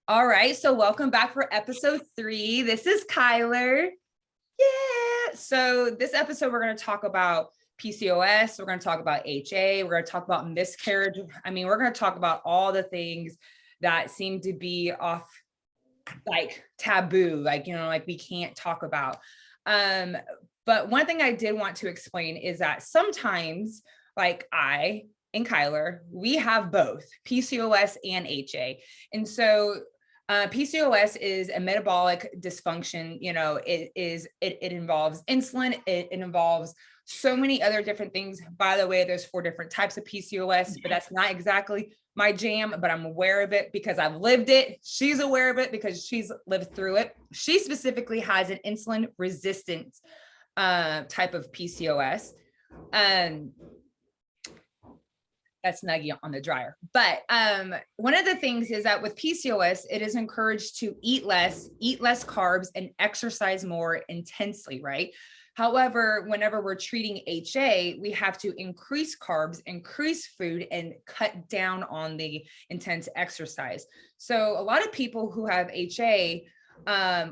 All right, so welcome back for episode 3. This is Kyler. Yeah. So this episode, we're going to talk about PCOS. We're going to talk about HA. We're going to talk about miscarriage. We're going to talk about all the things that seem to be off, like taboo, like we can't talk about. But one thing I did want to explain is that sometimes, like I and Kyler, we have both PCOS and HA. And so PCOS is a metabolic dysfunction. It involves insulin. It involves so many other different things. By the way, there's 4 different types of PCOS, but that's not exactly my jam, but I'm aware of it because I've lived it. She's aware of it because she's lived through it. She specifically has an insulin resistance type of PCOS. That's Nuggy on the dryer. But one of the things is that with PCOS, it is encouraged to eat less carbs, and exercise more intensely, right? However, whenever we're treating HA, we have to increase carbs, increase food, and cut down on the intense exercise. So a lot of people who have HA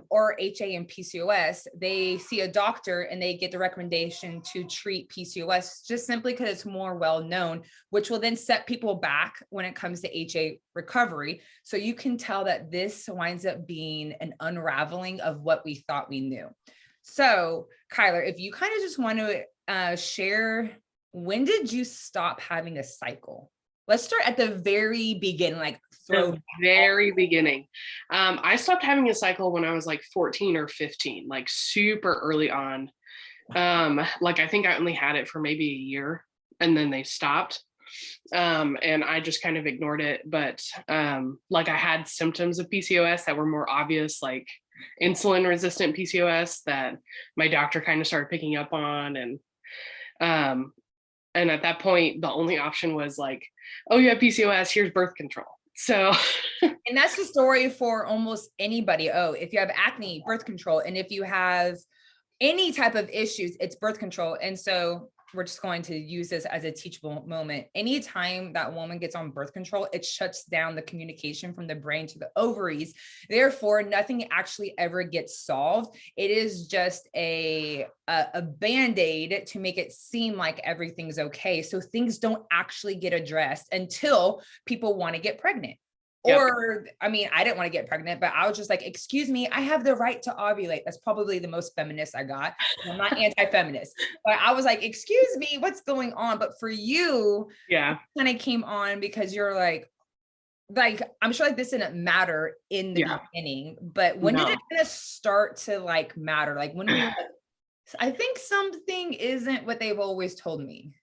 or HA and PCOS, they see a doctor and they get the recommendation to treat PCOS just simply because it's more well known, which will then set people back when it comes to HA recovery. So you can tell that this winds up being an unraveling of what we thought we knew. So Kyler, if you kind of just want to share, when did you stop having a cycle? Let's start at the very beginning, the very beginning. I stopped having a cycle when I was like 14 or 15, like super early on. I think I only had it for maybe a year and then they stopped. And I just kind of ignored it. But I had symptoms of PCOS that were more obvious, like insulin resistant PCOS that my doctor kind of started picking up on. And at that point, the only option was like, oh, you have PCOS, here's birth control. So, and that's the story for almost anybody. Oh, if you have acne, birth control. And if you have any type of issues, it's birth control. And so we're just going to use this as a teachable moment. Anytime that woman gets on birth control, it shuts down the communication from the brain to the ovaries. Therefore, nothing actually ever gets solved. It is just a Band-Aid to make it seem like everything's okay. So things don't actually get addressed until people want to get pregnant. Yep. Or, I didn't want to get pregnant, but I was just like, excuse me, I have the right to ovulate. That's probably the most feminist I got. I'm not anti-feminist, but I was like, excuse me, what's going on? But for you, yeah, kind of came on because you're like, I'm sure this didn't matter in the beginning, but when did it kind of start to matter? When we were like, I think something isn't what they've always told me.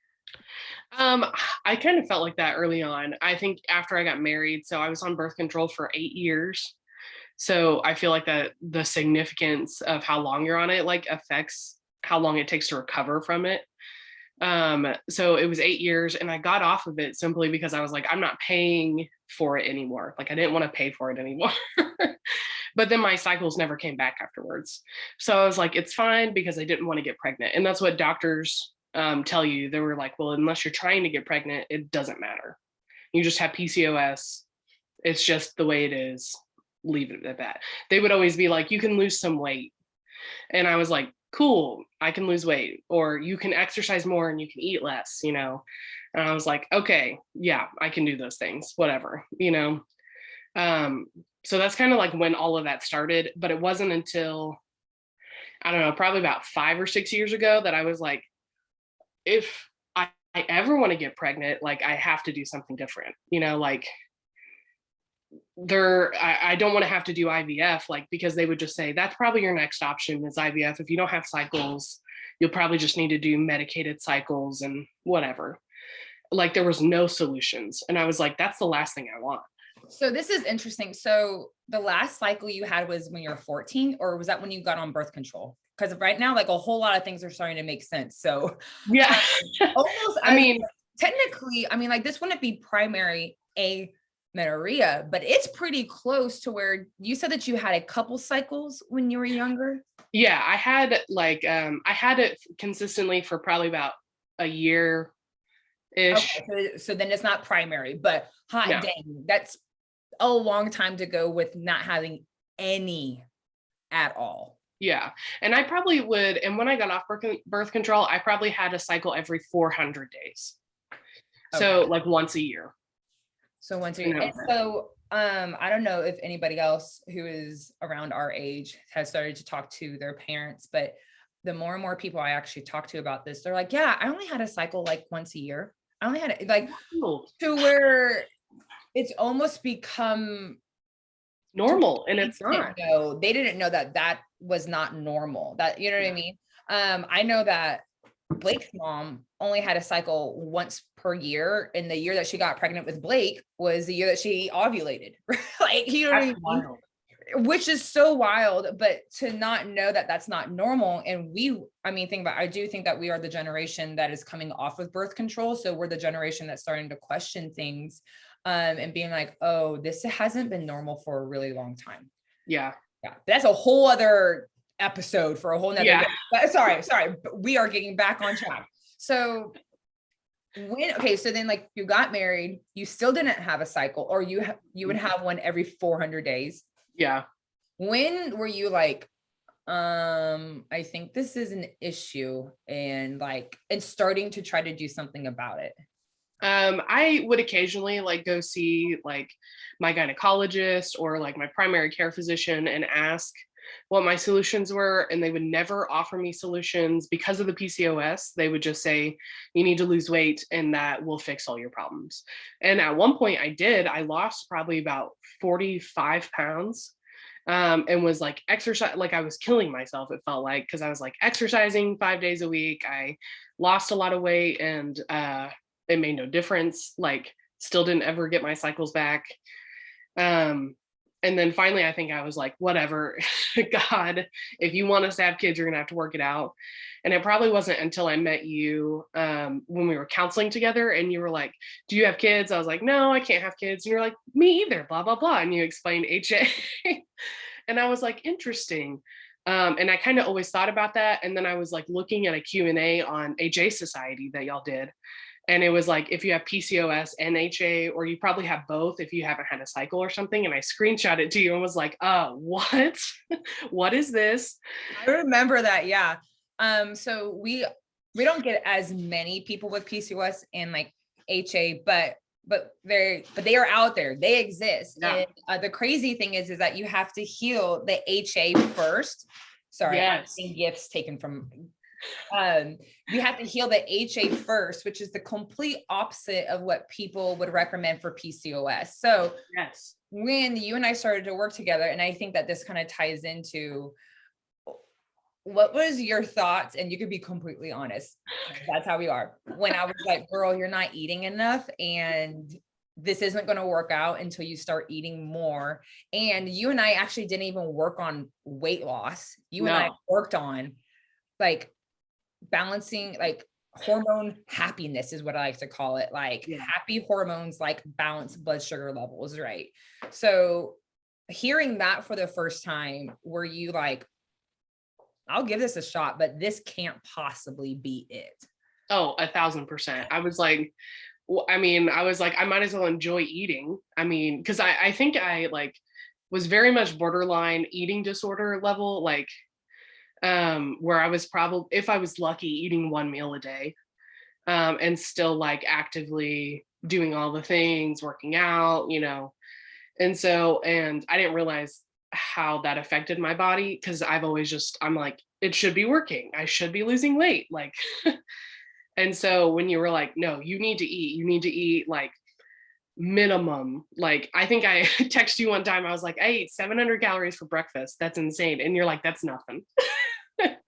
I kind of felt like that early on. I think after I got married, so I was on birth control for 8 years. So I feel like that the significance of how long you're on it affects how long it takes to recover from it. So it was 8 years and I got off of it simply because I was like, I'm not paying for it anymore. I didn't want to pay for it anymore. But then my cycles never came back afterwards. So I was like, it's fine because I didn't want to get pregnant. And that's what doctors tell you. They were like, well, unless you're trying to get pregnant, it doesn't matter. You just have PCOS. It's just the way it is. Leave it at that. They would always be like, you can lose some weight. And I was like, cool, I can lose weight, or you can exercise more and you can eat less, And I was like, okay, yeah, I can do those things, whatever, So that's kind of when all of that started, but it wasn't until, I don't know, probably about 5 or 6 years ago that I was like, if I ever want to get pregnant, I have to do something different, I don't want to have to do IVF, because they would just say, that's probably your next option is IVF. If you don't have cycles, you'll probably just need to do medicated cycles and whatever. There was no solutions. And I was like, that's the last thing I want. So this is interesting. So the last cycle you had was when you were 14, or was that when you got on birth control? Because right now, a whole lot of things are starting to make sense. So yeah, almost, technically, this wouldn't be primary amenorrhea, but it's pretty close to where you said that you had a couple cycles when you were younger. Yeah, I had I had it consistently for probably about a year ish. Okay, so then it's not primary, but hot dang, that's a long time to go with not having any at all. Yeah. And I probably would, and when I got off birth control, I probably had a cycle every 400 days. So Okay. like once a year. So once You we, know? and so I don't know if anybody else who is around our age has started to talk to their parents, but the more and more people I actually talk to about this, they're like, yeah, I only had a cycle like once a year. I only had it like Cool. to where it's almost become Normal, and it's not. no, they didn't know that that was not normal. That, you know what I mean? I know that Blake's mom only had a cycle once per year, and the year that she got pregnant with Blake was the year that she ovulated. Like, you know what I That's mean? wild. Which is so wild, but to not know that that's not normal. And I mean, think about, I do think that we are the generation that is coming off of birth control. So we're the generation that's starting to question things, and being like, oh, this hasn't been normal for a really long time. Yeah. Yeah. That's a whole other episode for a whole nother day. But sorry. But we are getting back on track. So so then like you got married, you still didn't have a cycle, or you would have one every 400 days. Yeah. When were you like, I think this is an issue, and starting to try to do something about it? I would occasionally like go see like my gynecologist or like my primary care physician and ask what my solutions were, and they would never offer me solutions because of the PCOS. They would just say, you need to lose weight and that will fix all your problems. And at one point I lost probably about 45 pounds. And was like exercise, like I was killing myself, it felt like, because I was like exercising 5 days a week. I lost a lot of weight, and it made no difference. Like, still didn't ever get my cycles back. And then finally, I think I was like, whatever, God, if you want us to have kids, you're gonna have to work it out. And it probably wasn't until I met you, when we were counseling together, and you were like, do you have kids? I was like, no, I can't have kids. And you're like, me either, blah, blah, blah. And you explained HA. And I was like, interesting. And I kind of always thought about that. And then I was like looking at a Q&A on HA Society that y'all did. And it was like, if you have PCOS and HA, or you probably have both if you haven't had a cycle or something. And I screenshot it to you and was like, what? What is this? I remember that. Yeah. So we don't get as many people with PCOS and like HA, but they are out there. They exist. Yeah. And the crazy thing is that you have to heal the HA first. Sorry, Yes. I'm seeing gifts taken from. You have to heal the HA first, which is the complete opposite of what people would recommend for PCOS. So Yes. when you and I started to work together, and I think that this kind of ties into, what was your thoughts? And you could be completely honest. That's how we are. When I was like, girl, you're not eating enough, and this isn't going to work out until you start eating more. And you and I actually didn't even work on weight loss. You and I worked on like balancing, like hormone happiness is what I like to call it. Like happy hormones, like balance blood sugar levels. Right. So hearing that for the first time, were you like, I'll give this a shot, but this can't possibly be it? Oh, 1,000%. I was like, I might as well enjoy eating. I mean, because I think I like was very much borderline eating disorder level, like where I was probably, if I was lucky, eating one meal a day, and still like actively doing all the things, working out, and I didn't realize how that affected my body, because I'm like, it should be working, I should be losing weight, like. And so when you were like, no, you need to eat like minimum, like, I think I texted you one time, I was like, I ate 700 calories for breakfast, that's insane. And you're like, that's nothing.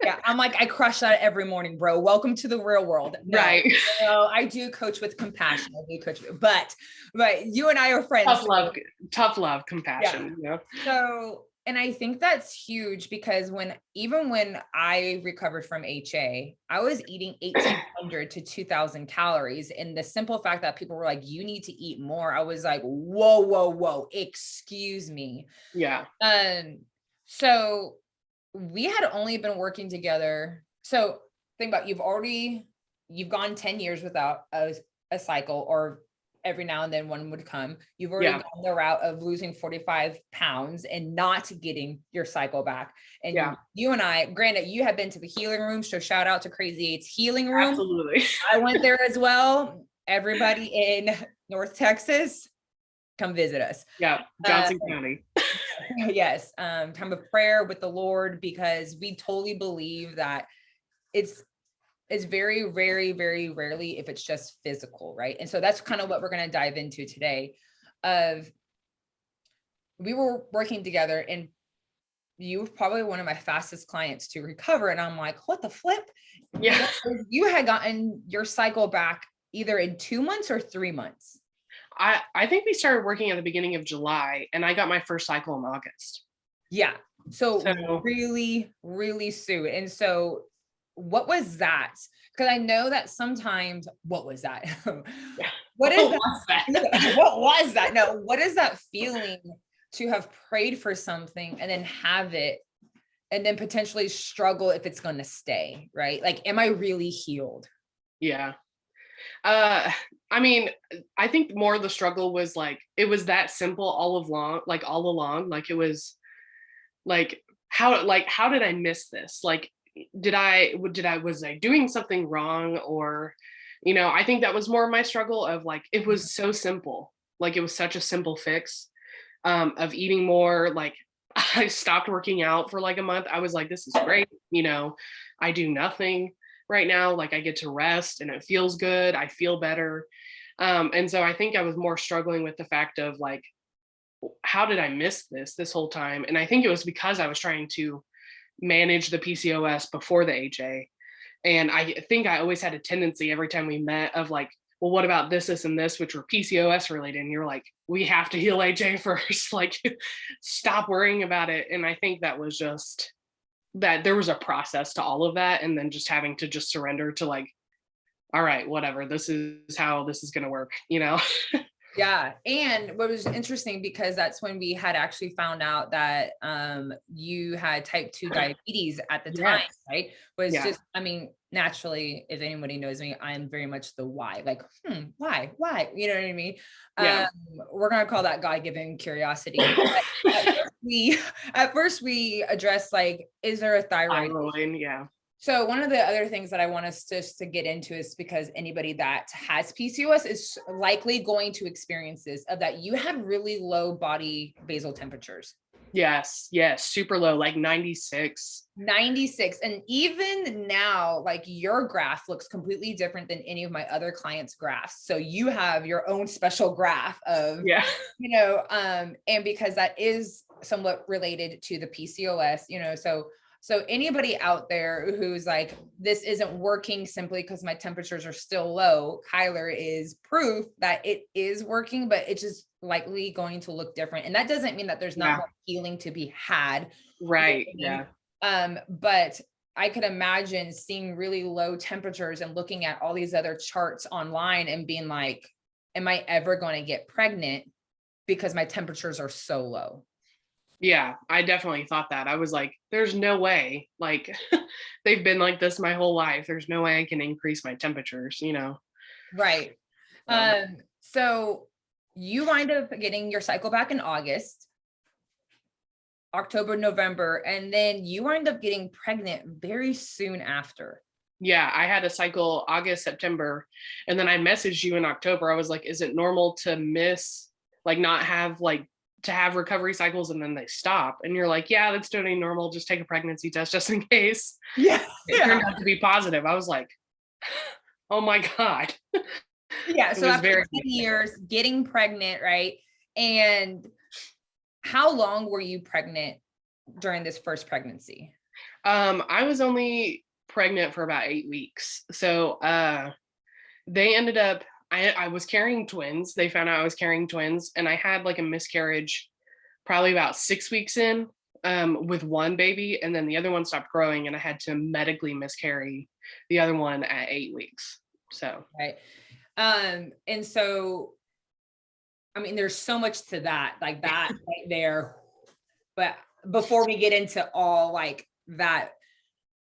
Yeah, I'm like, I crush that every morning, bro. Welcome to the real world. No, right. I do coach with compassion. But you and I are friends. Tough love, compassion. Yeah. So, and I think that's huge, because even when I recovered from HA, I was eating 1,800 to 2,000 calories. And the simple fact that people were like, you need to eat more, I was like, whoa, excuse me. Yeah. So we had only been working together. So think about, you've gone 10 years without a cycle, or every now and then one would come. You've already gone the route of losing 45 pounds and not getting your cycle back. And you and I, granted, you have been to the healing room, so shout out to Crazy 8's healing room. Absolutely. I went there as well. Everybody in North Texas, come visit us. Yeah, Johnson County. Yes, time of prayer with the Lord, because we totally believe that it's very, very, very rarely if it's just physical, right? And so that's kind of what we're going to dive into today. We were working together, and you were probably one of my fastest clients to recover. And I'm like, what the flip? Yeah. You had gotten your cycle back either in 2 months or 3 months. I think we started working at the beginning of July, and I got my first cycle in August. Yeah. So really, really soon. And so what was that? Because I know that sometimes, what was that? What was that? No, what is that feeling to have prayed for something and then have it and then potentially struggle if it's going to stay, right? Like, am I really healed? Yeah. I mean, I think more of the struggle was like, it was that simple all along. Like it was like, how did I miss this? Like, was I doing something wrong? Or, I think that was more of my struggle of like, it was so simple. Like, it was such a simple fix, of eating more. Like, I stopped working out for like a month. I was like, this is great. I do nothing right now. Like, I get to rest and it feels good. I feel better. And so I think I was more struggling with the fact of like, how did I miss this whole time? And I think it was because I was trying to manage the PCOS before the HA. And I think I always had a tendency every time we met of like, well, what about this, and this, which were PCOS related? And you're like, we have to heal HA first, like stop worrying about it. And I think that was just that there was a process to all of that. And then just having to just surrender to like, all right, whatever, this is how this is going to work, Yeah. And what was interesting, because that's when we had actually found out that you had type 2 diabetes at the time, right? Was just, I mean, naturally, if anybody knows me, I'm very much the why, like, why? You know what I mean? We're going to call that God-given curiosity. At first we addressed like, is there a thyroid? Yeah. So one of the other things that I want us to get into is because anybody that has PCOS is likely going to experience this, of that you have really low body basal temperatures. Yes. Super low, like 96. And even now, like your graph looks completely different than any of my other clients' graphs. So you have your own special graph of, and because that is somewhat related to the PCOS, so anybody out there who's like, this isn't working simply because my temperatures are still low, Kyler is proof that it is working, but it's just likely going to look different. And that doesn't mean that there's not more healing to be had. Right. Yeah. But I could imagine seeing really low temperatures and looking at all these other charts online and being like, am I ever going to get pregnant because my temperatures are so low? Yeah, I definitely thought that. I was like, there's no way, like they've been like this my whole life. There's no way I can increase my temperatures, Right. So you wind up getting your cycle back in August, October, November, and then you wind up getting pregnant very soon after. Yeah, I had a cycle August, September, and then I messaged you in October. I was like, is it normal to miss, like not have like to have recovery cycles and then they stop? And you're like, yeah, that's totally normal. Just take a pregnancy test just in case. Yeah. It turned out to be positive. I was like, oh my God. Yeah. So after 10 years getting pregnant, right? And how long were you pregnant during this first pregnancy? I was only pregnant for about 8 weeks. So they ended up, I was carrying twins. They found out I was carrying twins, and I had like a miscarriage probably about 6 weeks in, with one baby, and then the other one stopped growing, and I had to medically miscarry the other one at 8 weeks. So right. And so, I mean, there's so much to that, like that right there. But before we get into all like that,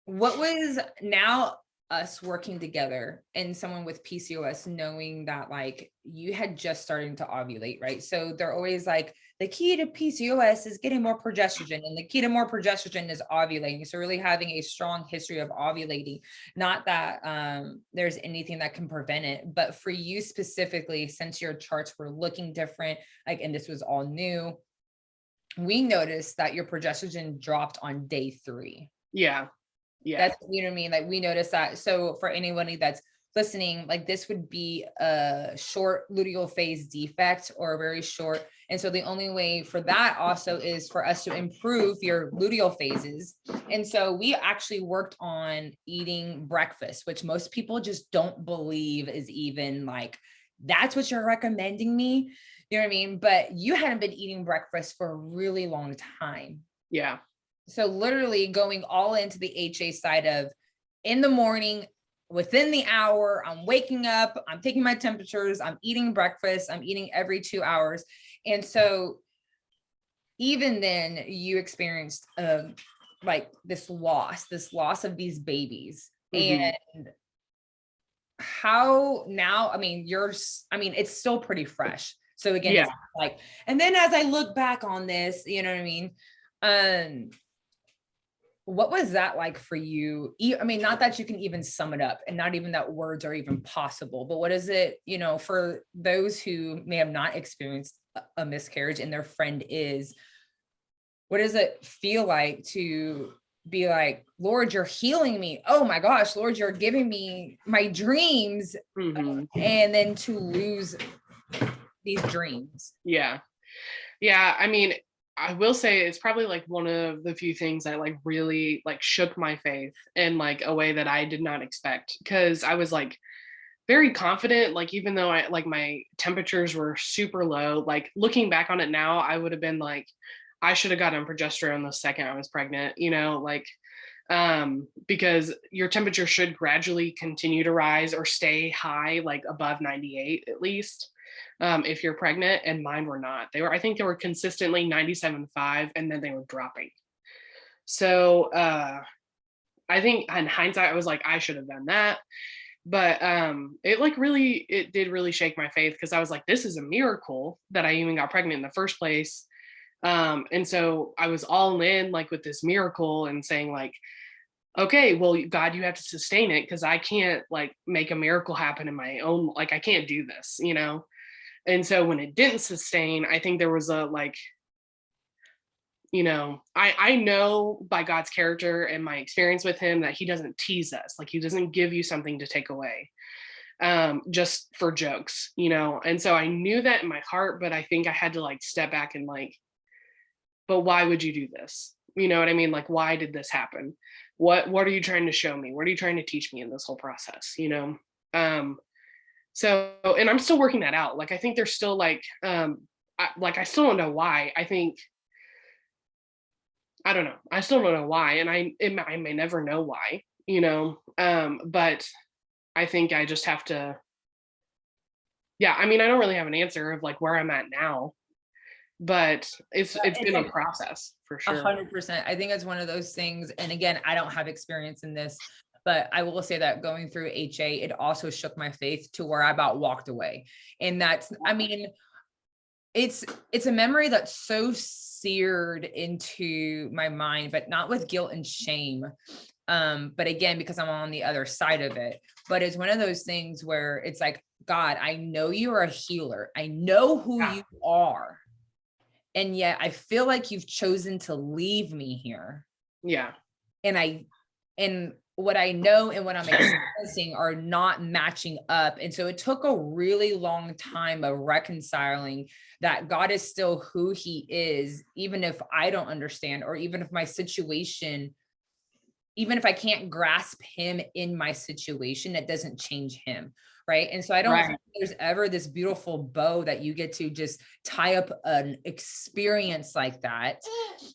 what was now us working together and someone with PCOS knowing that like you had just starting to ovulate, right? So they're always like, the key to PCOS is getting more progesterone, and the key to more progesterone is ovulating. So really having a strong history of ovulating, not that there's anything that can prevent it, but for you specifically, since your charts were looking different, like, and this was all new, we noticed that your progesterone dropped on day 3. Yeah. That's, you know what I mean? Like we noticed that. So for anybody that's listening, like this would be a short luteal phase defect or a very short. And so the only way for that also is for us to improve your luteal phases. And so we actually worked on eating breakfast, which most people just don't believe is even like, that's what you're recommending me. You know what I mean? But you hadn't been eating breakfast for a really long time. Yeah. So literally going all into the HA side of in the morning, within the hour, I'm waking up, I'm taking my temperatures, I'm eating breakfast, I'm eating every 2 hours. And so even then you experienced like this loss of these babies. And how now, I mean, it's still pretty fresh. So again, it's like, and then as I look back on this, you know what I mean? What was that like for you? I mean, not that you can even sum it up and not even that words are even possible, but what is it, you know, for those who may have not experienced a miscarriage and their friend is, what does it feel like to be like, Lord, you're healing me. Oh my gosh, Lord, you're giving me my dreams. And then to lose these dreams. Yeah. Yeah. I mean, I will say it's probably like one of the few things that like really like shook my faith in like a way that I did not expect, because I was like very confident, like even though I like my temperatures were super low, like looking back on it now, I would have been like, I should have gotten progesterone the second I was pregnant, you know, like because your temperature should gradually continue to rise or stay high, like above 98 at least. If you're pregnant, and mine were not. I think they were consistently 97.5, and then they were dropping. So I think in hindsight, I was like, I should have done that. But it did really shake my faith, because I was like, this is a miracle that I even got pregnant in the first place. And so I was all in like with this miracle and saying like, okay, well, God, you have to sustain it, because I can't like make a miracle happen in my own, like I can't do this, you know? And so when it didn't sustain, I think there was a like, you know, I know by God's character and my experience with him that he doesn't tease us. Like he doesn't give you something to take away just for jokes, you know? And so I knew that in my heart, but I think I had to like step back and like, but why would you do this? You know what I mean? Like, why did this happen? What are you trying to show me? What are you trying to teach me in this whole process? You know? So, and I'm still working that out. Like, I think there's still like, I still don't know why. I don't know. I still don't know why. And I may never know why, you know? But I think I just have to, yeah, I mean, I don't really have an answer of like where I'm at now, but it's been a process for sure. 100%. I think it's one of those things. And again, I don't have experience in this, but I will say that going through HA, it also shook my faith to where I about walked away. And that's, I mean, it's a memory that's so seared into my mind, but not with guilt and shame. But again, because I'm on the other side of it, but it's one of those things where it's like, God, I know you're a healer. I know who you are. And yet I feel like you've chosen to leave me here. Yeah. And what I know and what I'm experiencing are not matching up. And so it took a really long time of reconciling that God is still who he is, even if I don't understand, or even if my situation, even if I can't grasp him in my situation, it doesn't change him. Right. And so I don't think there's ever this beautiful bow that you get to just tie up an experience like that,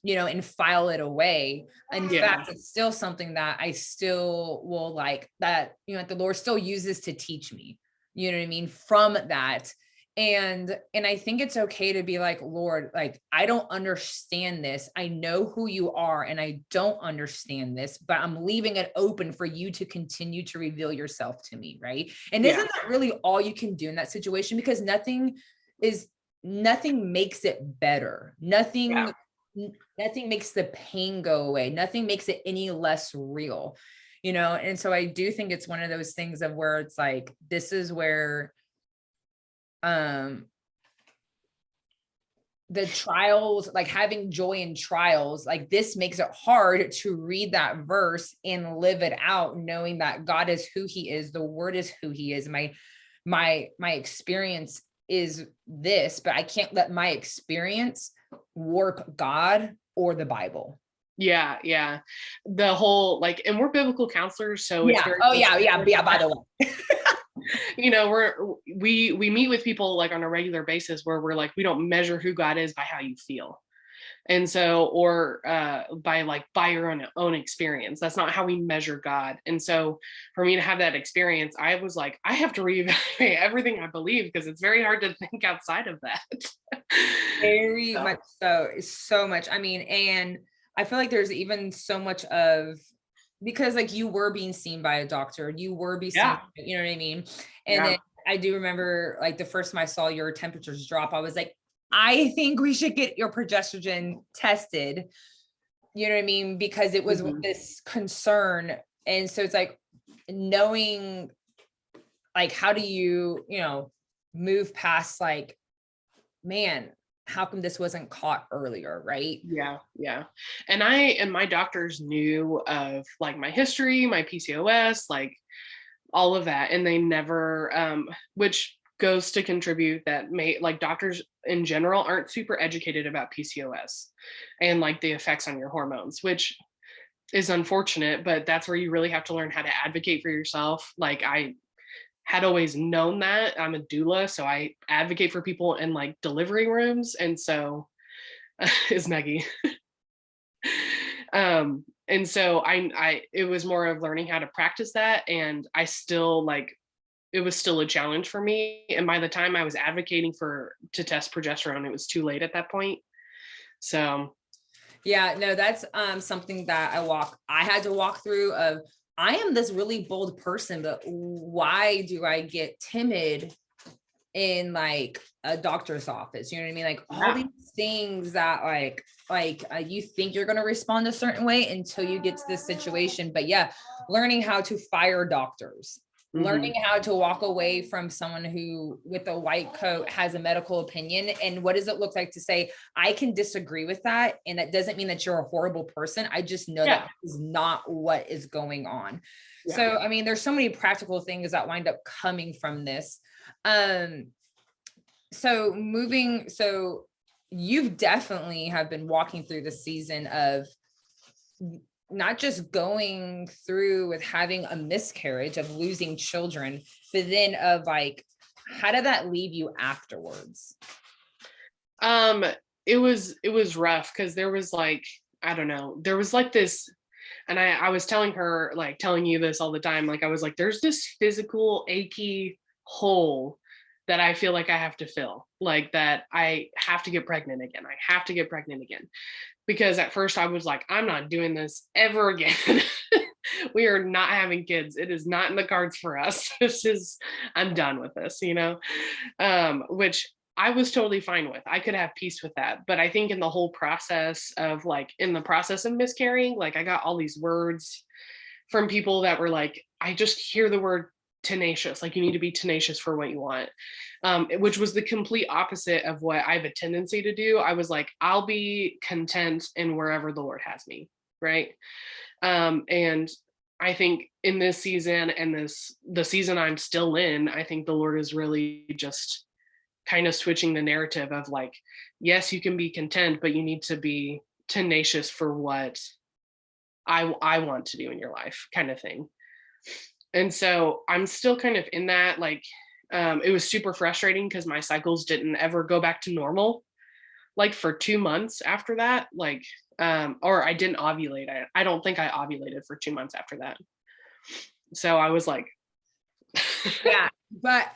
you know, and file it away. In fact, it's still something that I still will like that, you know, the Lord still uses to teach me, you know what I mean? From that. And I think it's okay to be like, Lord, like, I don't understand this. I know who you are and I don't understand this, but I'm leaving it open for you to continue to reveal yourself to me. Right. And Yeah. isn't that really all you can do in that situation? Because nothing makes it better. Yeah. Nothing makes the pain go away. Nothing makes it any less real, And so I do think it's one of those things of where it's like, this is where, the trials, like having joy in trials, like this makes it hard to read that verse and live it out, knowing that God is who he is. The word is who he is. My experience is this, but I can't let my experience warp God or the Bible. Yeah. Yeah. The whole, like, and we're biblical counselors. So it's very, By the way. we meet with people like on a regular basis where we're like, we don't measure who God is by how you feel. And so, or by your own experience. That's not how we measure God. And so for me to have that experience, I was like, I have to reevaluate everything I believe, because it's very hard to think outside of that. Very much so. So much. I mean, and I feel like there's even so much of, because like you were being seen by a doctor, you were being seen, you know what I mean? And then I do remember like the first time I saw your temperatures drop, I was like, I think we should get your progesterone tested. You know what I mean? Because it was this concern. And so it's like knowing, like, how do you, move past like, man, how come this wasn't caught earlier? Right. Yeah. Yeah. And my doctors knew of like my history, my PCOS, like all of that. And they never, which goes to contribute that like doctors in general aren't super educated about PCOS and like the effects on your hormones, which is unfortunate, but that's where you really have to learn how to advocate for yourself. Like I had always known that. I'm a doula, so I advocate for people in like delivery rooms. And so is Maggie. And so it was more of learning how to practice that. And I still like, it was still a challenge for me. And by the time I was advocating to test progesterone, it was too late at that point. So yeah, no, that's something that I had to walk through of, I am this really bold person, but why do I get timid in like a doctor's office? You know what I mean? Like all these things that you think you're going to respond a certain way until you get to this situation. But yeah, learning how to fire doctors, learning how to walk away from someone who with a white coat has a medical opinion. And what does it look like to say, I can disagree with that. And that doesn't mean that you're a horrible person. I just know that is not what is going on. Yeah. So, I mean, there's so many practical things that wind up coming from this. So you've definitely have been walking through the season of not just going through with having a miscarriage, of losing children, but then of like, how did that leave you afterwards? It was rough because there was like, I don't know, there was like this, and I was telling you this all the time. Like I was like, there's this physical achy hole that I feel like I have to fill, like that I have to get pregnant again. I have to get pregnant again. Because at first I was like, I'm not doing this ever again. We are not having kids. It is not in the cards for us. I'm done with this, which I was totally fine with. I could have peace with that. But I think in the whole process of miscarrying, like I got all these words from people that were like, I just hear the word tenacious, like you need to be tenacious for what you want, which was the complete opposite of what I have a tendency to do. I was like, I'll be content in wherever the Lord has me, right? And I think in this season and the season I'm still in, I think the Lord is really just kind of switching the narrative of like, yes, you can be content, but you need to be tenacious for what I want to do in your life, kind of thing. And so I'm still kind of in that, like, it was super frustrating because my cycles didn't ever go back to normal, like for 2 months after that, like, or I didn't ovulate. I don't think I ovulated for 2 months after that. So I was like, yeah,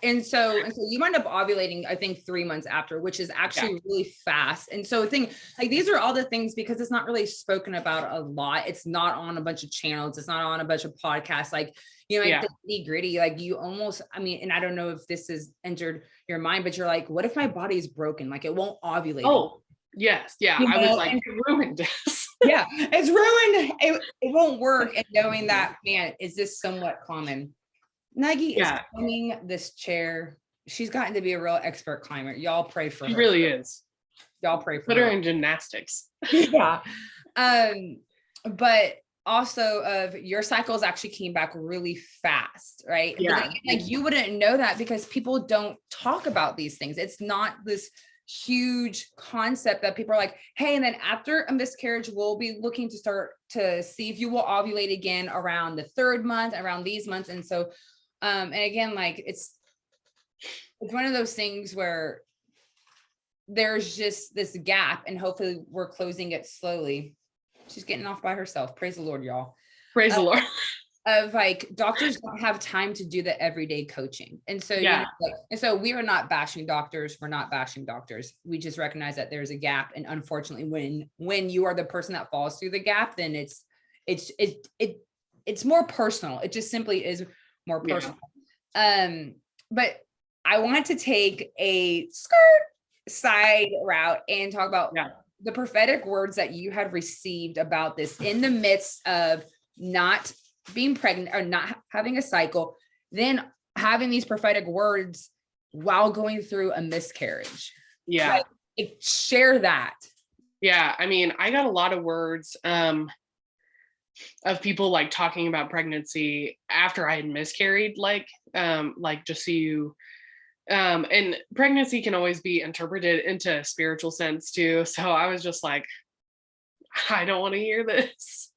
and so you wind up ovulating, I think 3 months after, which is actually really fast. And so like, these are all the things, because it's not really spoken about a lot. It's not on a bunch of channels. It's not on a bunch of podcasts. Like, you know, like the nitty gritty, like you almost, I mean, and I don't know if this has entered your mind, but you're like, what if my body is broken? Like it won't ovulate. Oh, yes. Yeah. You I know? was like, it ruined this. Yeah, it's ruined. It won't work. And knowing that, man, is this somewhat common? Nuggie is climbing this chair. She's gotten to be a real expert climber. Y'all pray for her. She really is. Y'all pray for her. Put her in gymnastics. Yeah. But also of your cycles actually came back really fast, right? Yeah. But like you wouldn't know that because people don't talk about these things. It's not this huge concept that people are like, hey, and then after a miscarriage, we'll be looking to start to see if you will ovulate again around the 3rd month, around these months. And so, and again, like it's one of those things where there's just this gap, and hopefully we're closing it slowly. She's getting off by herself. Praise the Lord, y'all. Praise the Lord. Of like, doctors don't have time to do the everyday coaching. And so, you know, like, and so we are not bashing doctors. We're not bashing doctors. We just recognize that there's a gap. And unfortunately, when you are the person that falls through the gap, then it's more personal. It just simply is more personal. But I want to take a side route and talk about the prophetic words that you had received about this in the midst of not being pregnant or not having a cycle, then having these prophetic words while going through a miscarriage. Yeah. Like, share that. Yeah. I mean, I got a lot of words of people like talking about pregnancy after I had miscarried, like just so you, and pregnancy can always be interpreted into a spiritual sense too. So I was just like, I don't want to hear this.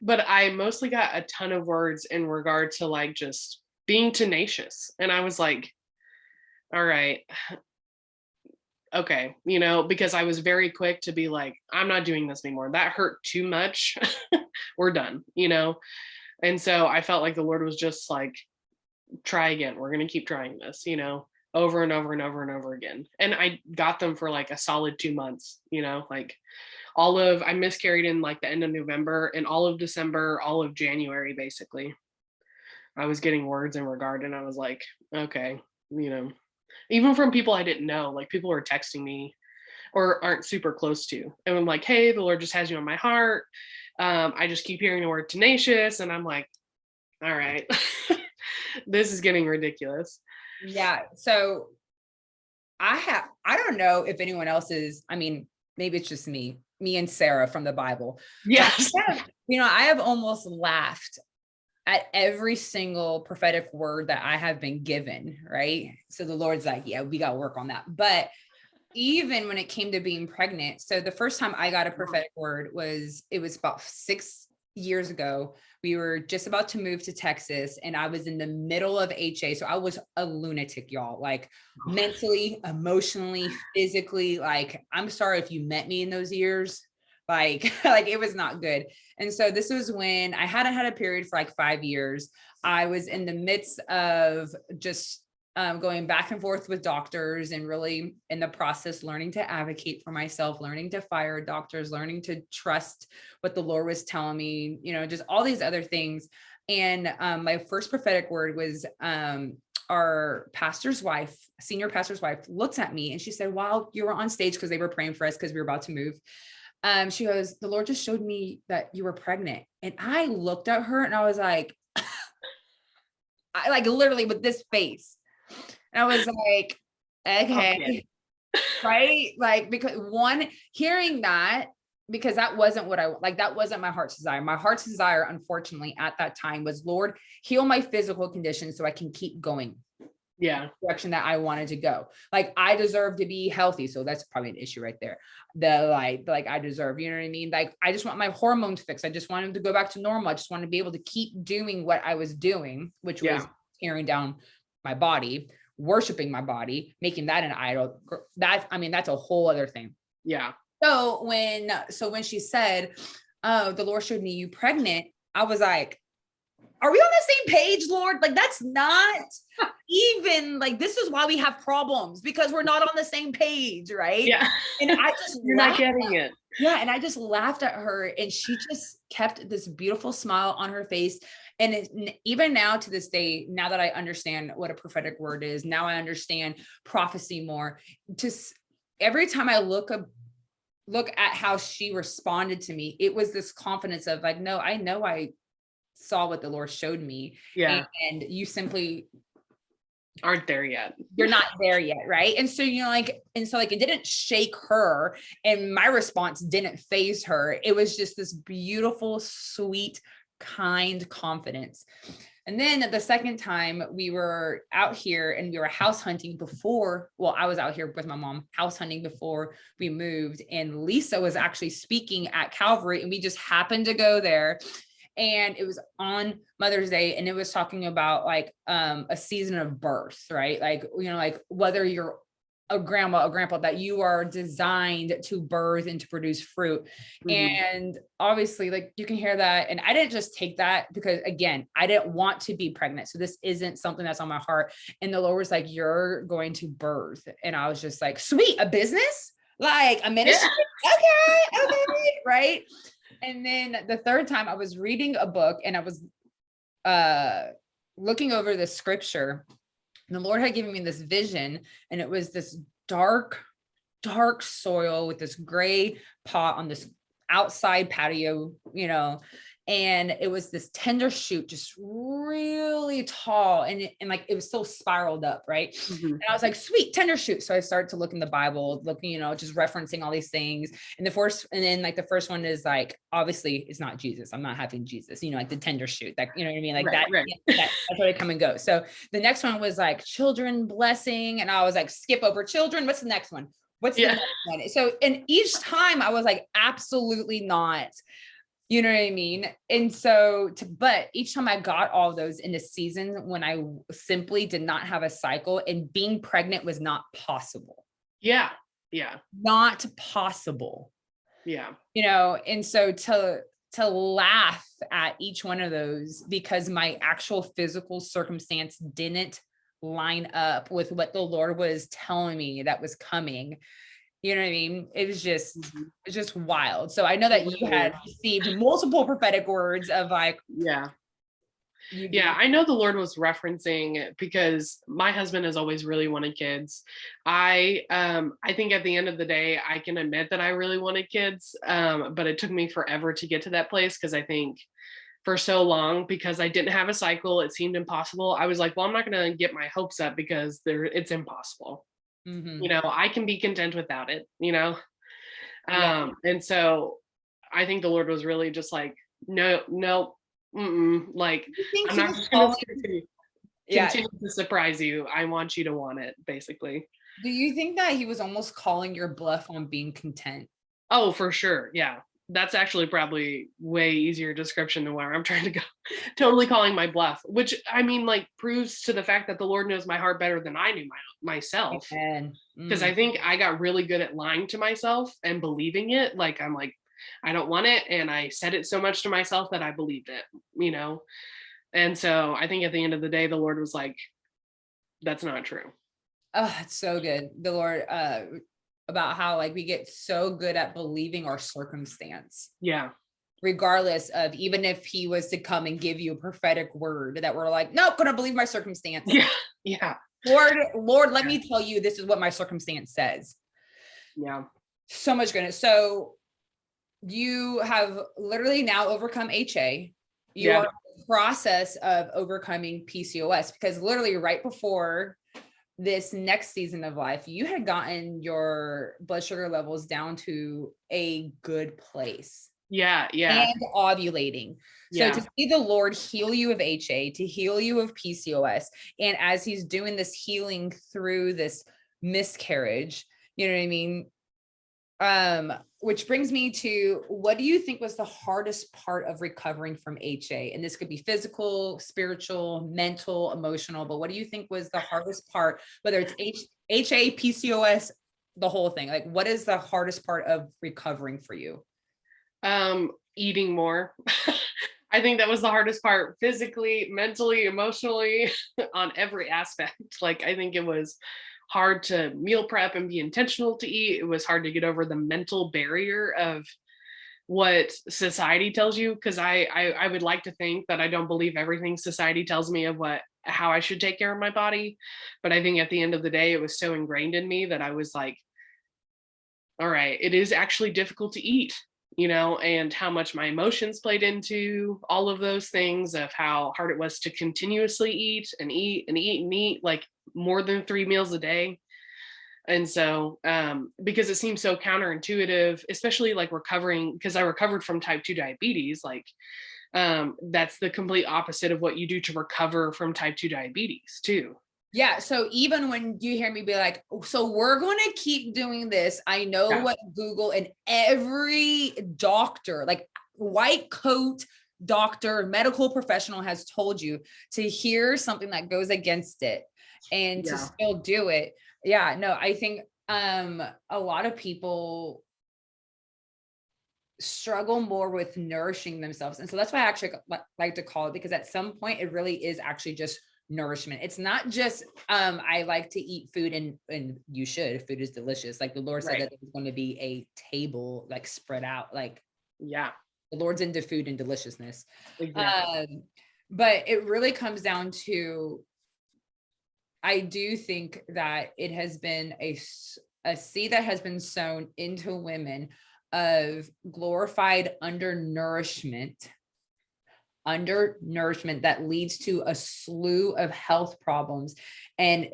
But I mostly got a ton of words in regard to like just being tenacious. And I was like, all right, okay, you know, because I was very quick to be like, I'm not doing this anymore. That hurt too much. We're done, you know? And so I felt like the Lord was just like, try again. We're going to keep trying this, you know, over and over and over and over again. And I got them for like a solid 2 months, you know, like I miscarried in like the end of November, and all of December, all of January, basically. I was getting words in regard, and I was like, okay, you know, even from people I didn't know, like people were texting me or aren't super close to. And I'm like, hey, the Lord just has you on my heart. I just keep hearing the word tenacious. And I'm like, all right, this is getting ridiculous. Yeah. So I don't know if anyone else is, I mean, maybe it's just me and Sarah from the Bible. Yes. I have almost laughed at every single prophetic word that I have been given, right? So the Lord's like, yeah, we got to work on that. But even when it came to being pregnant, so the first time I got a prophetic word was about 6 years ago. We were just about to move to Texas, and I was in the middle of HA. So I was a lunatic, y'all, like mentally, emotionally, physically. Like, I'm sorry if you met me in those years, like it was not good. And so this was when I hadn't had a period for like 5 years. I was in the midst of just going back and forth with doctors, and really in the process, learning to advocate for myself, learning to fire doctors, learning to trust what the Lord was telling me, just all these other things. And my first prophetic word was our pastor's wife, senior pastor's wife, looked at me and she said, while you were on stage, because they were praying for us because we were about to move, she goes, the Lord just showed me that you were pregnant. And I looked at her and I was like, I like literally with this face. And I was like, okay. Right? Like, because hearing that, because that wasn't that wasn't my heart's desire. My heart's desire, unfortunately, at that time was, Lord, heal my physical condition so I can keep going. Yeah. Direction that I wanted to go. Like, I deserve to be healthy. So that's probably an issue right there. Like I deserve, you know what I mean? Like, I just want my hormones fixed. I just want them to go back to normal. I just want to be able to keep doing what I was doing, which was tearing down my body, worshiping my body, making that an idol. That's a whole other thing. Yeah. So when she said, oh, the Lord showed me you pregnant, I was like, are we on the same page, Lord? Like, that's not even like, this is why we have problems, because we're not on the same page. Right. Yeah. And I just You're not getting it. yeah. And I just laughed at her, and she just kept this beautiful smile on her face. And even now to this day, now that I understand what a prophetic word is, now I understand prophecy more. Just every time I look at how she responded to me, it was this confidence of like, no, I know I saw what the Lord showed me. Yeah. And you simply aren't there yet. You're not there yet. Right. And so, it didn't shake her, and my response didn't faze her. It was just this beautiful, sweet, kind confidence. And then the second time we were out here and we were house hunting I was out here with my mom house hunting before we moved, and Lisa was actually speaking at Calvary, and we just happened to go there. And it was on Mother's Day, and it was talking about like a season of birth, right? Like, like whether you're a grandma, a grandpa, that you are designed to birth and to produce fruit. And obviously, like, you can hear that. And I didn't just take that because, again, I didn't want to be pregnant. So this isn't something that's on my heart. And the Lord was like, you're going to birth. And I was just like, sweet, a business, like a ministry. Yeah. Okay. Right. And then the third time I was reading a book, and I was looking over the scripture, and the Lord had given me this vision, and it was this dark soil with this gray pot on this outside patio, and it was this tender shoot, just really tall, and like it was so spiraled up, right? And I was like, sweet, tender shoot. So I started to look in the Bible, looking, just referencing all these things. And the first one is like, obviously it's not Jesus. I'm not having Jesus, like the tender shoot, that, you know what I mean? Like right. That's where they come and go. So the next one was like children blessing. And I was like, skip over children. What's the next one? What's the next one? So, and each time I was like, absolutely not. You know what I mean? And so, but each time I got all those in the season when I simply did not have a cycle, and being pregnant was not possible. Yeah. Yeah. Not possible. Yeah. And so to laugh at each one of those, because my actual physical circumstance didn't line up with what the Lord was telling me that was coming. You know what I mean? It was just, it's just wild. So I know that you had received multiple prophetic words of like, I know the Lord was referencing, because my husband has always really wanted kids. I think at the end of the day, I can admit that I really wanted kids. But it took me forever to get to that place, because I think for so long, because I didn't have a cycle, it seemed impossible. I was like, well, I'm not going to get my hopes up, because it's impossible. I can be content without it, and so I think the Lord was really just like, no, like, I'm not just going to continue to surprise you. I want you to want it, basically. Do you think that he was almost calling your bluff on being content? Oh, for sure. Yeah. That's actually probably way easier description than where I'm trying to go. Totally calling my bluff, which I mean, like, proves to the fact that the Lord knows my heart better than I knew myself. Because I think I got really good at lying to myself and believing it. Like, I'm like, I don't want it. And I said it so much to myself that I believed it, And so I think at the end of the day, the Lord was like, that's not true. Oh, it's so good. The Lord, about how like we get so good at believing our circumstance. Yeah. Regardless of, even if he was to come and give you a prophetic word, that we're like, nope, gonna believe my circumstance. Yeah. Yeah. Lord, let me tell you, this is what my circumstance says. Yeah. So much goodness. So you have literally now overcome HA. You are in the process of overcoming PCOS, because literally right before this next season of life, you had gotten your blood sugar levels down to a good place. Yeah. And ovulating. So to see the Lord heal you of HA, to heal you of PCOS, and as he's doing this healing through this miscarriage, you know what I mean? Which brings me to, what do you think was the hardest part of recovering from HA? And this could be physical, spiritual, mental, emotional, but what do you think was the hardest part, whether it's HA, PCOS, the whole thing? Like, what is the hardest part of recovering for you? Eating more. I think that was the hardest part, physically, mentally, emotionally, on every aspect. Like, I think it was hard to meal prep and be intentional to eat. It was hard to get over the mental barrier of what society tells you, because I would like to think that I don't believe everything society tells me of how I should take care of my body. But I think at the end of the day, it was so ingrained in me that I was like, all right, it is actually difficult to eat, and how much my emotions played into all of those things, of how hard it was to continuously eat and eat and eat and eat, like more than 3 meals a day. And so, because it seems so counterintuitive, especially like recovering, because I recovered from type 2 diabetes, like, that's the complete opposite of what you do to recover from type 2 diabetes too. Yeah. So even when you hear me be like, "Oh, so we're going to keep doing this," I know Yeah. what Google and every doctor, like white coat doctor, medical professional has told you, to hear something that goes against it and to Yeah. still do it. Yeah, no, I think a lot of people struggle more with nourishing themselves. And so that's why I actually like to call it, because at some point it really is actually just nourishment. It's not just I like to eat food, and you should. Food is delicious. Like the Lord said Right. that there's going to be a table like spread out. Like Yeah, the Lord's into food and deliciousness. exactly. But it really comes down to, I do think that it has been a seed that has been sown into women of glorified undernourishment that leads to a slew of health problems. And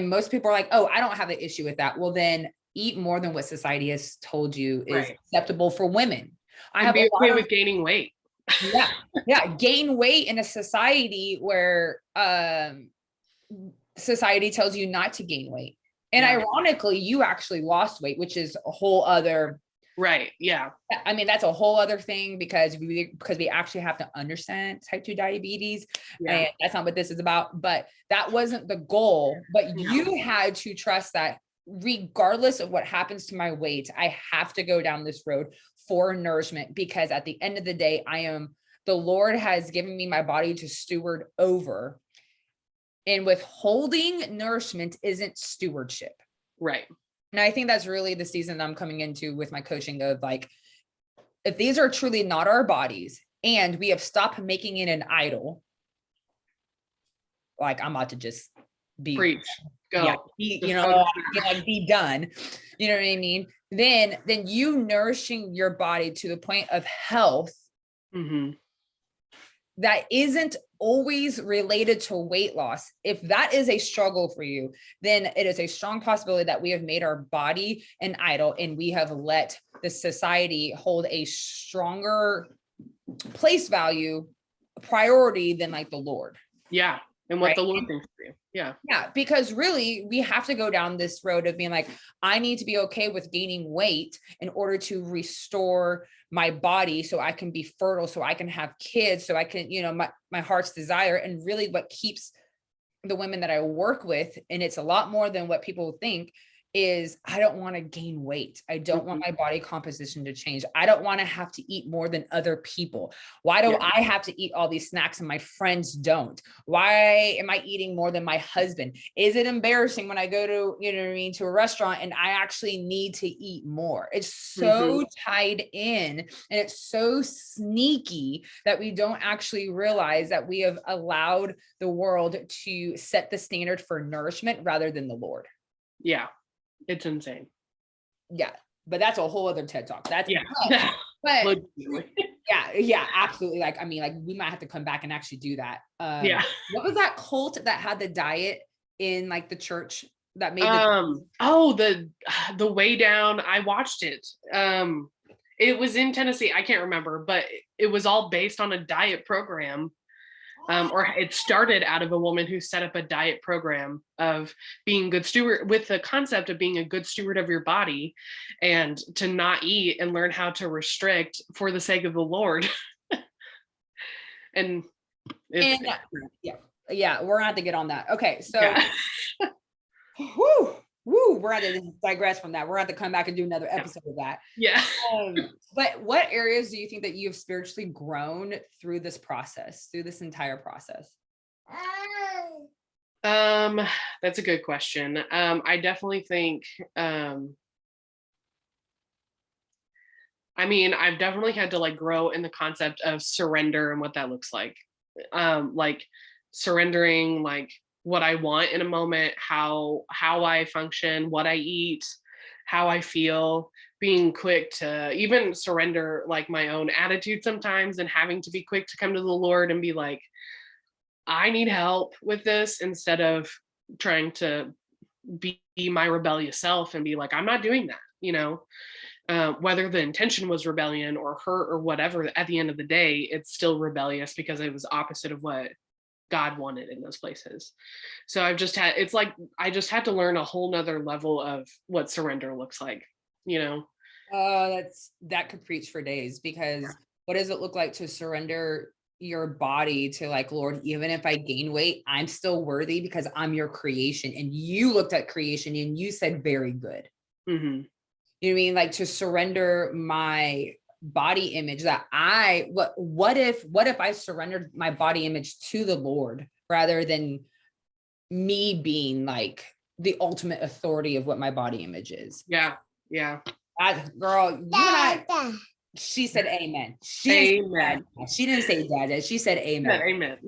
most people are like, "Oh, I don't have an issue with that." Well, then eat more than what society has told you is Right. acceptable for women. I And have a be okay lot of, with gaining weight. yeah, gain weight in a society where society tells you not to gain weight. And Yeah. ironically, you actually lost weight, which is a whole other, Right. Yeah. I mean, that's a whole other thing, because we actually have to understand type 2 diabetes. Yeah. And that's not what this is about, but that wasn't the goal. But No. you had to trust that regardless of what happens to my weight, I have to go down this road for nourishment, because at the end of the day, the Lord has given me my body to steward over. And withholding nourishment isn't stewardship. Right. And I think that's really the season that I'm coming into with my coaching of like, if these are truly not our bodies and we have stopped making it an idol, like I'm about to just be, Preach. Go. yeah, Just go to like be done. You know what I mean? Then you nourishing your body to the point of health that isn't always related to weight loss. If that is a struggle for you, then it is a strong possibility that we have made our body an idol, and we have let the society hold a stronger place value priority than like the Lord. Yeah. And what Right. the Lord thinks for you. Yeah. Yeah, because really we have to go down this road of being like, I need to be okay with gaining weight in order to restore my body so I can be fertile, so I can have kids, so I can, my heart's desire. And really what keeps the women that I work with, and it's a lot more than what people think, is I don't want to gain weight. I don't want my body composition to change. I don't want to have to eat more than other people. Why do I have to eat all these snacks and my friends don't? Why am I eating more than my husband? Is it embarrassing when I go to, to a restaurant and I actually need to eat more? It's so tied in, and it's so sneaky that we don't actually realize that we have allowed the world to set the standard for nourishment rather than the Lord. Yeah. It's insane. Yeah. But that's a whole other TED talk. That's but yeah, absolutely. Like, I mean, like we might have to come back and actually do that. What was that cult that had the diet in like the church that made the way down? I watched it. It was in Tennessee. I can't remember, but it was all based on a diet program. Or it started out of a woman who set up a diet program of being good steward, with the concept of being a good steward of your body and to not eat and learn how to restrict for the sake of the Lord. and we're gonna have to get on that. Okay, so whew, Woo, we're going to digress from that. We're going to come back and do another episode of that. Yeah. But what areas do you think that you've spiritually grown through this process, through this entire process? That's a good question. I definitely think, I've definitely had to like grow in the concept of surrender and what that looks like. Like surrendering like what I want in a moment, how I function, what I eat, how I feel, being quick to even surrender like my own attitude sometimes, and having to be quick to come to the Lord and be like, I need help with this, instead of trying to be my rebellious self and be like, I'm not doing that, whether the intention was rebellion or hurt or whatever, at the end of the day, it's still rebellious because it was opposite of what God wanted in those places. So I just had to learn a whole nother level of what surrender looks like, Oh, that could preach for days, because what does it look like to surrender your body to like, Lord, even if I gain weight, I'm still worthy because I'm your creation. And you looked at creation and you said, very good. Mm-hmm. You know what I mean? Like to surrender my body image that what if I surrendered my body image to the Lord rather than me being like the ultimate authority of what my body image is? Yeah. Yeah. Girl, she said amen. Amen. She didn't say dada. She said amen. Amen.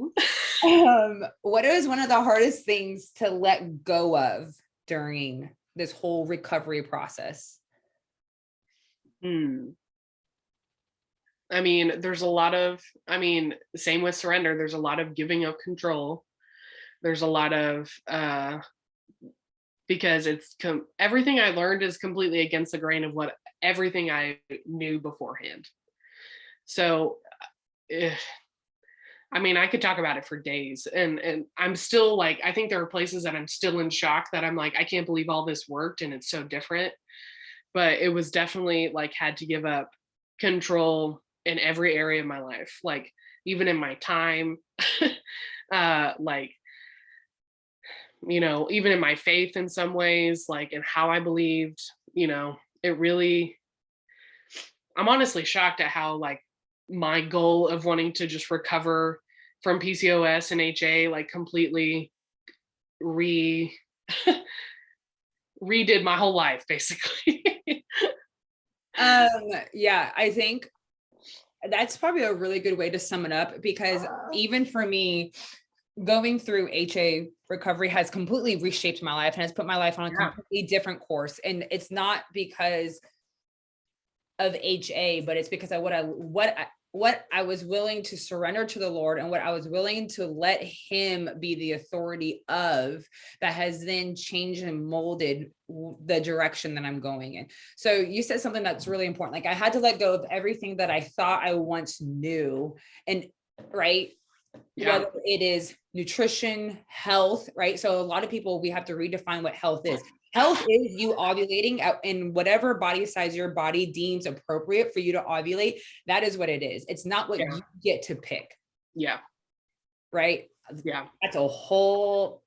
What is one of the hardest things to let go of during this whole recovery process? There's a lot of, same with surrender. There's a lot of giving up control. There's a lot of, because everything I learned is completely against the grain of what everything I knew beforehand. So, I could talk about it for days, and I'm still like, I think there are places that I'm still in shock that I'm like, I can't believe all this worked and it's so different. But it was definitely like, had to give up control in every area of my life, like even in my time, even in my faith in some ways, like in how I believed, it really, I'm honestly shocked at how like my goal of wanting to just recover from PCOS and HA like completely redid my whole life basically. Yeah, I think that's probably a really good way to sum it up, because even for me, going through HA recovery has completely reshaped my life and has put my life on a completely different course. And it's not because of HA, but it's because of what I was willing to surrender to the Lord, and what I was willing to let him be the authority of, that has then changed and molded the direction that I'm going in. So you said something that's really important. Like I had to let go of everything that I thought I once knew. And right. Yeah. Whether it is nutrition, health, right? So a lot of people, we have to redefine what health is. Health is you ovulating in whatever body size your body deems appropriate for you to ovulate. That is what it is. It's not what you get to pick. Yeah. Right? Yeah. That's a whole,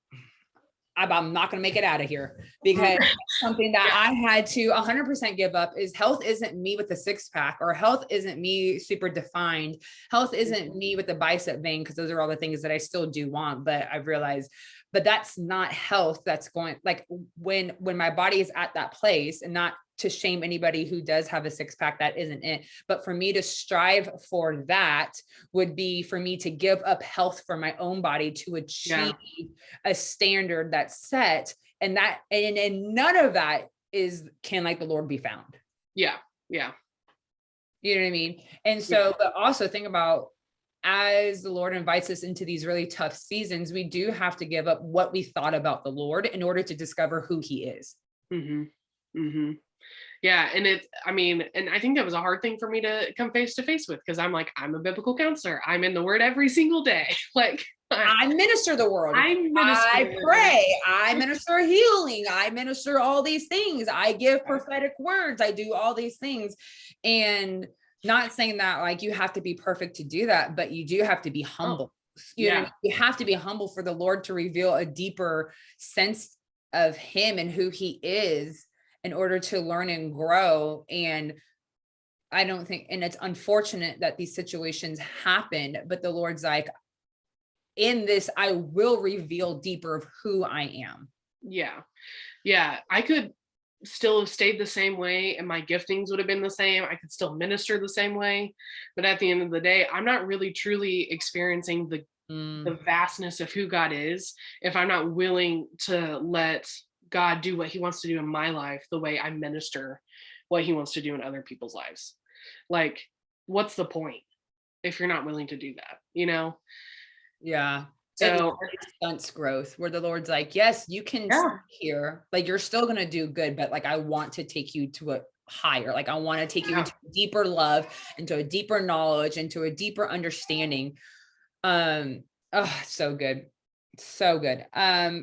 I'm not going to make it out of here, because something that I had to 100% give up is health isn't me with the six pack, or health isn't me super defined. Health isn't me with the bicep vein, because those are all the things that I still do want, but I've realized, but that's not health. That's going like when my body is at that place, and not to shame anybody who does have a six pack, that isn't it. But for me to strive for that would be for me to give up health for my own body to achieve a standard that's set. And none of that can like the Lord be found. Yeah. Yeah. You know what I mean? And so, but also think about, as the Lord invites us into these really tough seasons, we do have to give up what we thought about the Lord in order to discover who he is. Mm-hmm. Mm-hmm. Yeah. And and I think that was a hard thing for me to come face to face with, because I'm like, I'm a biblical counselor. I'm in the word every single day. Like I minister the word. I pray. I minister healing. I minister all these things. I give prophetic words. I do all these things. And not saying that like you have to be perfect to do that, but you do have to be humble. You know, you have to be humble for the Lord to reveal a deeper sense of him and who he is in order to learn and grow. And I don't think, and it's unfortunate that these situations happen, but the Lord's like, in this, I will reveal deeper of who I am. Yeah. Yeah. I could still have stayed the same way and my giftings would have been the same. I could still minister the same way. But at the end of the day, I'm not really truly experiencing the vastness of who God is if I'm not willing to let God do what he wants to do in my life the way I minister what he wants to do in other people's lives. Like, what's the point if you're not willing to do that, you know? Yeah. So It stunts growth where the Lord's like, yes, you can stay here. Like, you're still going to do good, but like, I want to take you to a higher, like, I want to take you into a deeper love, into a deeper knowledge, into a deeper understanding. Oh, so good. So good.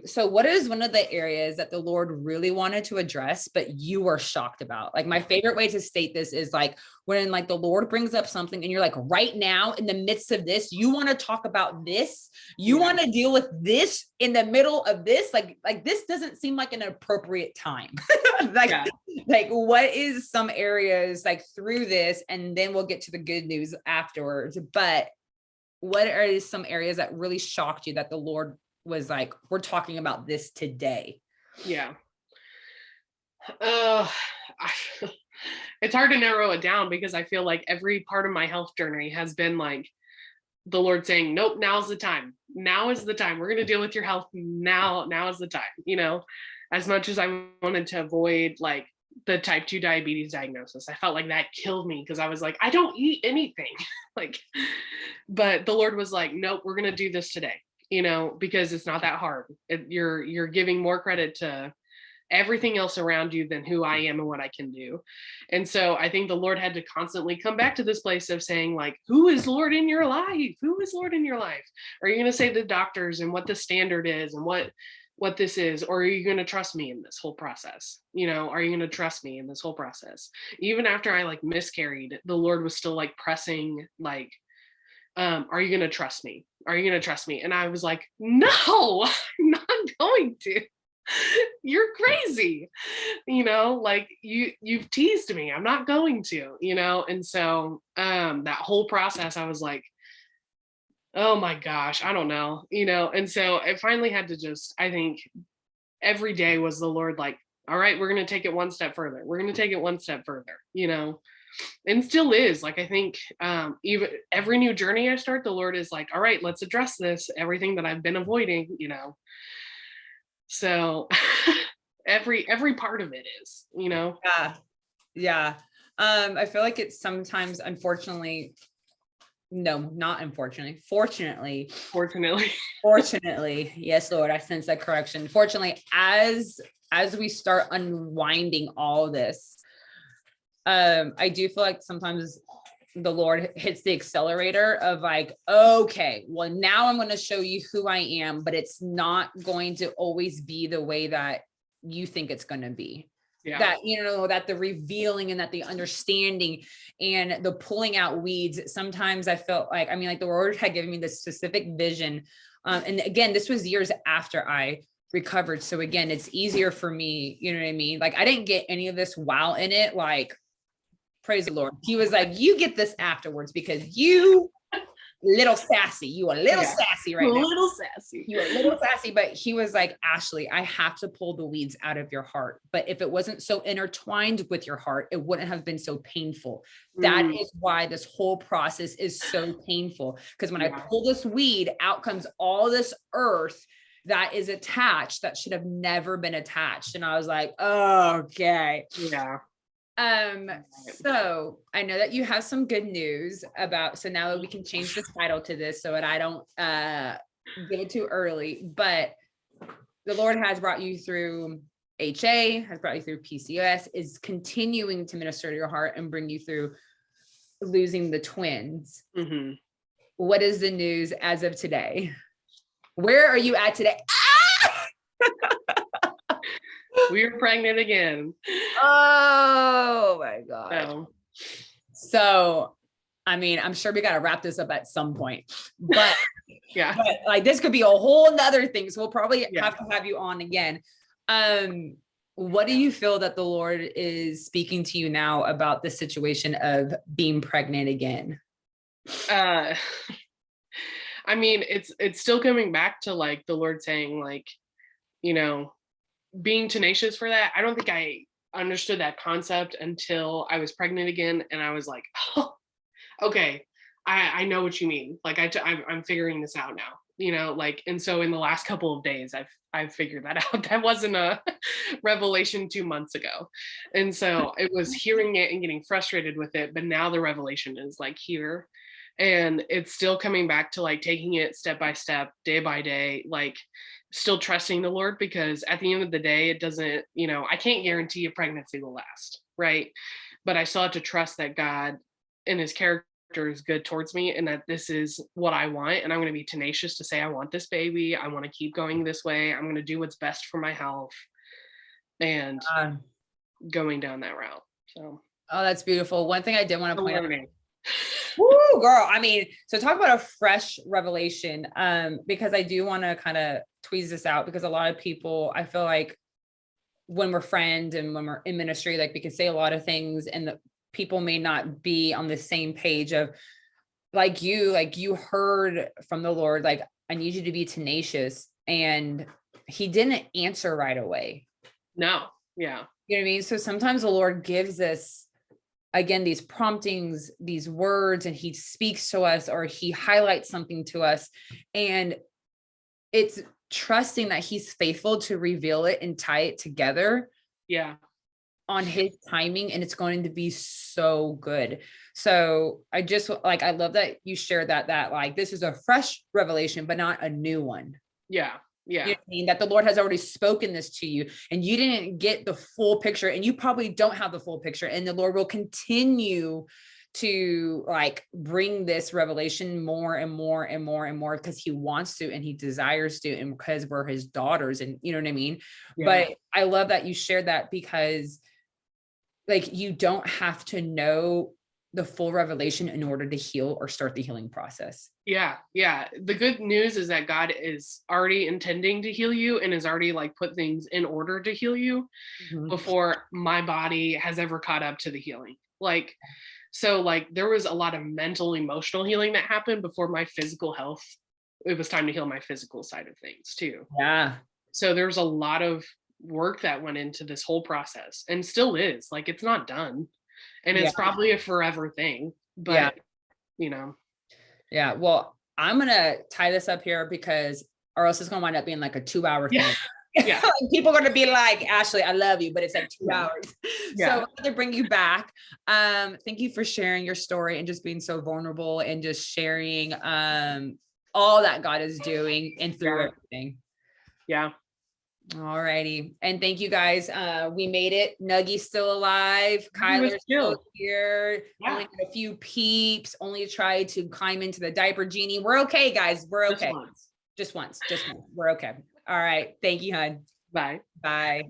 So what is one of the areas that the Lord really wanted to address, but you were shocked about? Like, my favorite way to state this is like when like the Lord brings up something and you're like, right now in the midst of this, you want to talk about this, you want to deal with this in the middle of this, like this doesn't seem like an appropriate time. Like what is some areas like through this, and then we'll get to the good news afterwards, but what are some areas that really shocked you that the Lord was like, we're talking about this today? Yeah. It's hard to narrow it down because I feel like every part of my health journey has been like the Lord saying, nope, now's the time. Now is the time. We're going to deal with your health. Now is the time, you know, as much as I wanted to avoid like the type 2 diabetes diagnosis. I felt like that killed me because I was like, I don't eat anything. Like, but the Lord was like, nope, we're going to do this today, you know, because it's not that hard. You're giving more credit to everything else around you than who I am and what I can do. And so I think the Lord had to constantly come back to this place of saying like, who is Lord in your life? Who is Lord in your life? Are you going to say the doctors and what the standard is and what this is, or are you going to trust me in this whole process? You know, are you going to trust me in this whole process? Even after I like miscarried, the Lord was still like pressing, like, are you going to trust me? Are you going to trust me? And I was like, no, I'm not going to. You're crazy. You know, like you've teased me. I'm not going to, you know? And so, that whole process, I was like, oh my gosh, I don't know, you know? And so I finally had to just, I think every day was the Lord like, all right, we're going to take it one step further. We're going to take it one step further, you know? And still is like, I think, even every new journey I start, the Lord is like, all right, let's address this, everything that I've been avoiding, you know? So every part of it is, you know? Yeah. I feel like it's sometimes, unfortunately, no, not unfortunately, fortunately, yes, Lord, I sense that correction. Fortunately, as we start unwinding all this, I do feel like sometimes the Lord hits the accelerator of like, okay, well, now I'm going to show you who I am, but it's not going to always be the way that you think it's going to be. Yeah. That, you know, that the revealing and that the understanding and the pulling out weeds. Sometimes I felt like, I mean, like the Lord had given me this specific vision. And again, this was years after I recovered. So again, it's easier for me. You know what I mean? Like I didn't get any of this wow in it. Like, praise the Lord. He was like, you get this afterwards because you little sassy. You a little sassy right now. Little sassy. You a little sassy. But he was like, Ashley, I have to pull the weeds out of your heart. But if it wasn't so intertwined with your heart, it wouldn't have been so painful. That is why this whole process is so painful. Because when I pull this weed, out comes all this earth that is attached that should have never been attached. And I was like, oh, okay. Yeah. So I know that you have some good news about, so now we can change the title to this so that I don't get it too early, but the Lord has brought you through HA, has brought you through PCOS, is continuing to minister to your heart and bring you through losing the twins. Mm-hmm. What is the news as of today? Where are you at today? We're pregnant again. Oh my God. So, I mean, I'm sure we got to wrap this up at some point, but yeah, but like this could be a whole nother thing. So we'll probably have to have you on again. What do you feel that the Lord is speaking to you now about the situation of being pregnant again? Uh, I mean, it's still coming back to like the Lord saying like, you know, being tenacious for that. I don't think I understood that concept until I was pregnant again, and I was like, oh, okay, I know what you mean. Like I'm figuring this out now, like, and so in the last couple of days, I've figured that out. That wasn't a revelation 2 months ago. And so it was hearing it and getting frustrated with it. But now the revelation is like here, and it's still coming back to like taking it step by step, day by day, like still trusting the Lord, because at the end of the day, it doesn't, I can't guarantee a pregnancy will last, right? But I still have to trust that God and his character is good towards me, and that this is what I want, and I'm going to be tenacious to say I want this baby, I want to keep going this way, I'm going to do what's best for my health, and going down that route. So that's beautiful. One thing I did want to point out. Woo, girl. I mean, so talk about a fresh revelation, because I do want to kind of tweeze this out, because a lot of people, I feel like when we're friends and when we're in ministry, like we can say a lot of things and the people may not be on the same page of like you heard from the Lord, like, I need you to be tenacious. And he didn't answer right away. No. Yeah. You know what I mean? So sometimes the Lord gives us, again, these promptings, these words, and he speaks to us or he highlights something to us. And it's trusting that he's faithful to reveal it and tie it together. Yeah. On his timing, and it's going to be so good. So I just like, I love that you shared that like, this is a fresh revelation, but not a new one. Yeah. Yeah. You know what I mean? That the Lord has already spoken this to you and you didn't get the full picture, and you probably don't have the full picture, and the Lord will continue to like bring this revelation more and more and more and more, because he wants to and he desires to, and because we're his daughters, and you know what I mean? Yeah. But I love that you shared that, because like, you don't have to know the full revelation in order to heal or start the healing process. Yeah. Yeah. The good news is that God is already intending to heal you and has already like put things in order to heal you before my body has ever caught up to the healing. Like, so like there was a lot of mental, emotional healing that happened before my physical health. It was time to heal my physical side of things too. Yeah. So there's a lot of work that went into this whole process, and still is. Like, it's not done, and it's probably a forever thing, but well, I'm gonna tie this up here, because or else it's gonna wind up being like a 2-hour thing. Yeah. People are gonna be like, Ashley, I love you, but it's like 2 hours. So I'm gonna bring you back. Thank you for sharing your story and just being so vulnerable and just sharing all that God is doing and through everything. Yeah. All righty. And thank you guys. We made it. Nuggie's still alive. Kyler's still here. Only had a few peeps, only tried to climb into the diaper genie. We're okay, guys. We're okay. Just once. We're okay. All right. Thank you, hon. Bye. Bye.